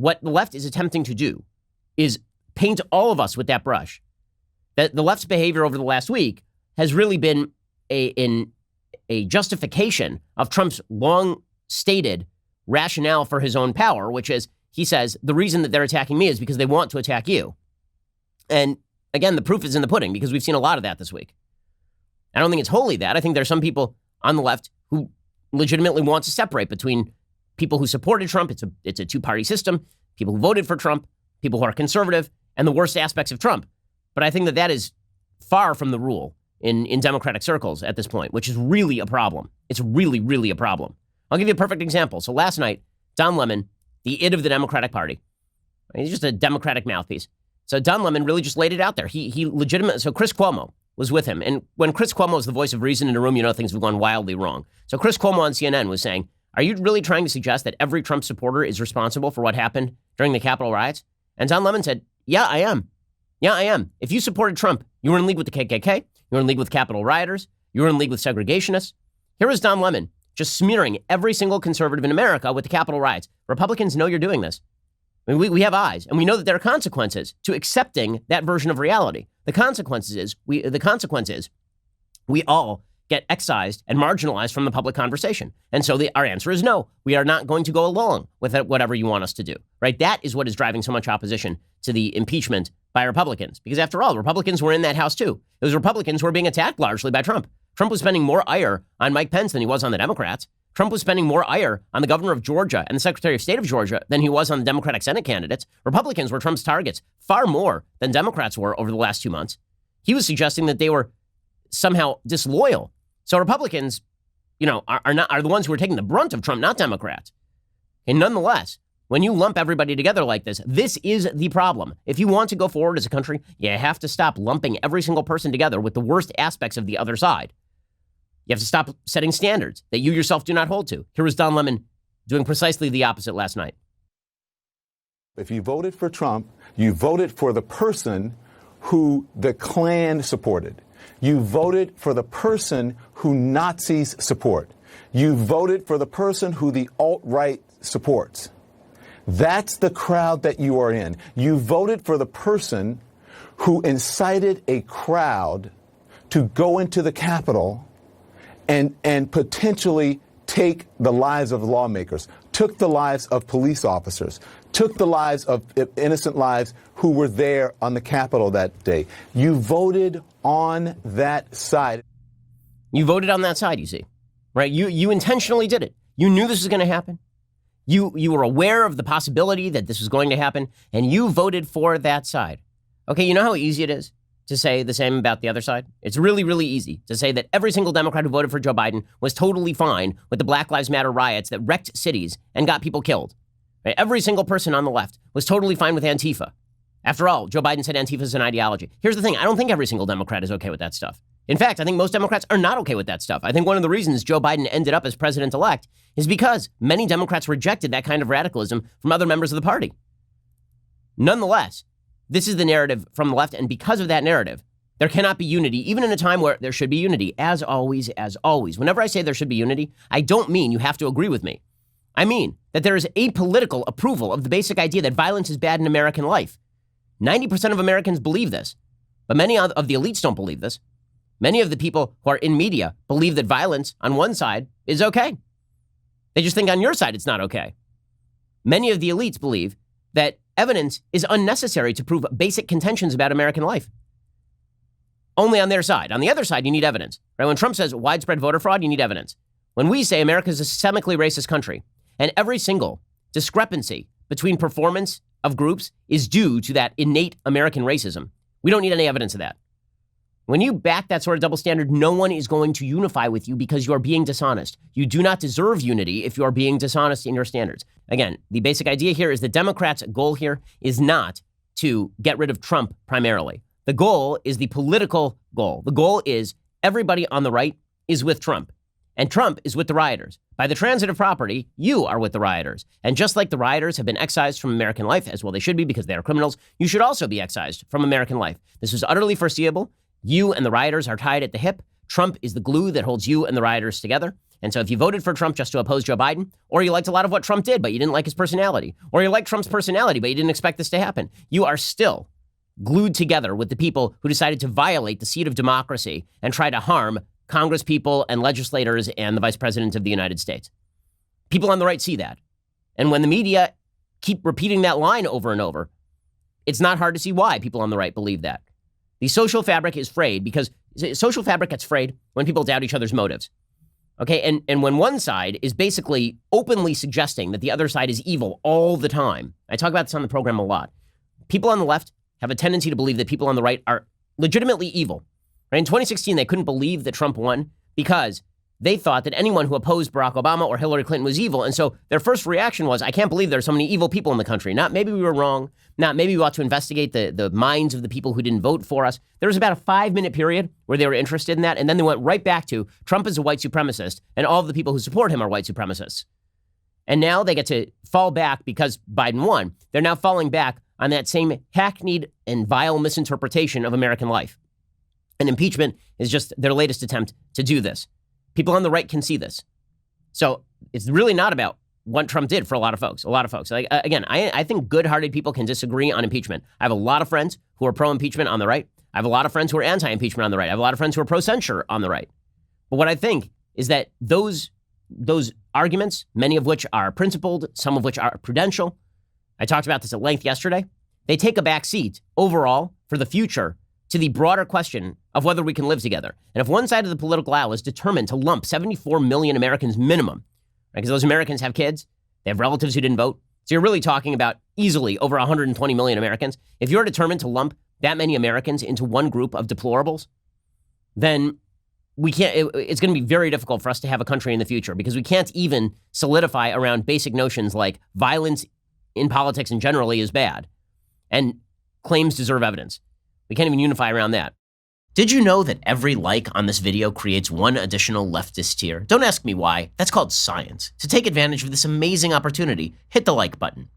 what the left is attempting to do is paint all of us with that brush. That the left's behavior over the last week has really been a justification of Trump's long-stated rationale for his own power, which is, he says, the reason that they're attacking me is because they want to attack you. And again, the proof is in the pudding, because we've seen a lot of that this week. I don't think it's wholly that. I think there are some people on the left who legitimately want to separate between people who supported Trump. It's a two-party system. People who voted for Trump, people who are conservative, and the worst aspects of Trump. But I think that that is far from the rule in Democratic circles at this point, which is really a problem. It's really, really a problem. I'll give you a perfect example. So last night, Don Lemon, the id of the Democratic Party, he's just a Democratic mouthpiece. So Don Lemon really just laid it out there. He legitimately, so Chris Cuomo was with him. And when Chris Cuomo is the voice of reason in a room, you know things have gone wildly wrong. So Chris Cuomo on CNN was saying, are you really trying to suggest that every Trump supporter is responsible for what happened during the Capitol riots? And Don Lemon said, yeah, I am. Yeah, I am. If you supported Trump, you were in league with the KKK, you were in league with Capitol rioters, you were in league with segregationists. Here is Don Lemon just smearing every single conservative in America with the Capitol riots. Republicans know you're doing this. I mean, we have eyes, and we know that there are consequences to accepting that version of reality. The consequence is we all get excised and marginalized from the public conversation. And so our answer is no. We are not going to go along with whatever you want us to do, right? That is what is driving so much opposition to the impeachment by Republicans. Because after all, Republicans were in that house too. It was Republicans who were being attacked largely by Trump. Trump was spending more ire on Mike Pence than he was on the Democrats. Trump was spending more ire on the governor of Georgia and the Secretary of State of Georgia than he was on the Democratic Senate candidates. Republicans were Trump's targets far more than Democrats were over the last 2 months. He was suggesting that they were somehow disloyal. So Republicans, are the ones who are taking the brunt of Trump, not Democrats. And nonetheless, when you lump everybody together like this, this is the problem. If you want to go forward as a country, you have to stop lumping every single person together with the worst aspects of the other side. You have to stop setting standards that you yourself do not hold to. Here was Don Lemon doing precisely the opposite last night. If you voted for Trump, you voted for the person who the Klan supported. You voted for the person who Nazis support. You voted for the person who the alt-right supports. That's the crowd that you are in. You voted for the person who incited a crowd to go into the Capitol and potentially take the lives of lawmakers, took the lives of police officers, took the lives of innocent lives who were there on the Capitol that day. You voted on that side. You voted on that side, you see, right? You intentionally did it. You knew this was going to happen. You were aware of the possibility that this was going to happen, and you voted for that side. Okay, you know how easy it is to say the same about the other side? It's really, really easy to say that every single Democrat who voted for Joe Biden was totally fine with the Black Lives Matter riots that wrecked cities and got people killed. Right? Every single person on the left was totally fine with Antifa. After all, Joe Biden said Antifa is an ideology. Here's the thing. I don't think every single Democrat is okay with that stuff. In fact, I think most Democrats are not okay with that stuff. I think one of the reasons Joe Biden ended up as president-elect is because many Democrats rejected that kind of radicalism from other members of the party. Nonetheless, this is the narrative from the left, and because of that narrative, there cannot be unity, even in a time where there should be unity, as always, as always. Whenever I say there should be unity, I don't mean you have to agree with me. I mean that there is apolitical approval of the basic idea that violence is bad in American life. 90% of Americans believe this, but many of the elites don't believe this. Many of the people who are in media believe that violence on one side is okay. They just think on your side it's not okay. Many of the elites believe that evidence is unnecessary to prove basic contentions about American life. Only on their side. On the other side, you need evidence. Right? When Trump says widespread voter fraud, you need evidence. When we say America is a systemically racist country, and every single discrepancy between performance of groups is due to that innate American racism, we don't need any evidence of that. When you back that sort of double standard, no one is going to unify with you because you are being dishonest. You do not deserve unity if you are being dishonest in your standards. Again, the basic idea here is the Democrats' goal here is not to get rid of Trump primarily. The goal is the political goal. The goal is everybody on the right is with Trump, and Trump is with the rioters. By the transitive property, you are with the rioters. And just like the rioters have been excised from American life, as well they should be because they are criminals, you should also be excised from American life. This was utterly foreseeable. You and the rioters are tied at the hip. Trump is the glue that holds you and the rioters together. And so if you voted for Trump just to oppose Joe Biden, or you liked a lot of what Trump did, but you didn't like his personality, or you liked Trump's personality, but you didn't expect this to happen, you are still glued together with the people who decided to violate the seat of democracy and try to harm Congress people and legislators and the vice president of the United States. People on the right see that. And when the media keep repeating that line over and over, it's not hard to see why people on the right believe that. The social fabric is frayed because social fabric gets frayed when people doubt each other's motives. Okay, and when one side is basically openly suggesting that the other side is evil all the time, I talk about this on the program a lot. People on the left have a tendency to believe that people on the right are legitimately evil. Right? In 2016, they couldn't believe that Trump won because they thought that anyone who opposed Barack Obama or Hillary Clinton was evil. And so their first reaction was, I can't believe there are so many evil people in the country. Not maybe we were wrong. Not maybe we ought to investigate the minds of the people who didn't vote for us. There was about a 5-minute period where they were interested in that. And then they went right back to Trump is a white supremacist and all of the people who support him are white supremacists. And now they get to fall back because Biden won. They're now falling back on that same hackneyed and vile misinterpretation of American life. And impeachment is just their latest attempt to do this. People on the right can see this. So it's really not about what Trump did for a lot of folks. Like, again, I think good-hearted people can disagree on impeachment. I have a lot of friends who are pro-impeachment on the right. I have a lot of friends who are anti-impeachment on the right. I have a lot of friends who are pro-censure on the right. But what I think is that those arguments, many of which are principled, some of which are prudential, I talked about this at length yesterday, they take a back seat overall for the future to the broader question of whether we can live together. And if one side of the political aisle is determined to lump 74 million Americans minimum, because those Americans have kids, they have relatives who didn't vote, so you're really talking about easily over 120 million Americans. If you're determined to lump that many Americans into one group of deplorables, then we can't. It's going to be very difficult for us to have a country in the future because we can't even solidify around basic notions like violence in politics and generally is bad, and claims deserve evidence. We can't even unify around that. Did you know that every like on this video creates one additional leftist tier? Don't ask me why. That's called science. To take advantage of this amazing opportunity, hit the like button.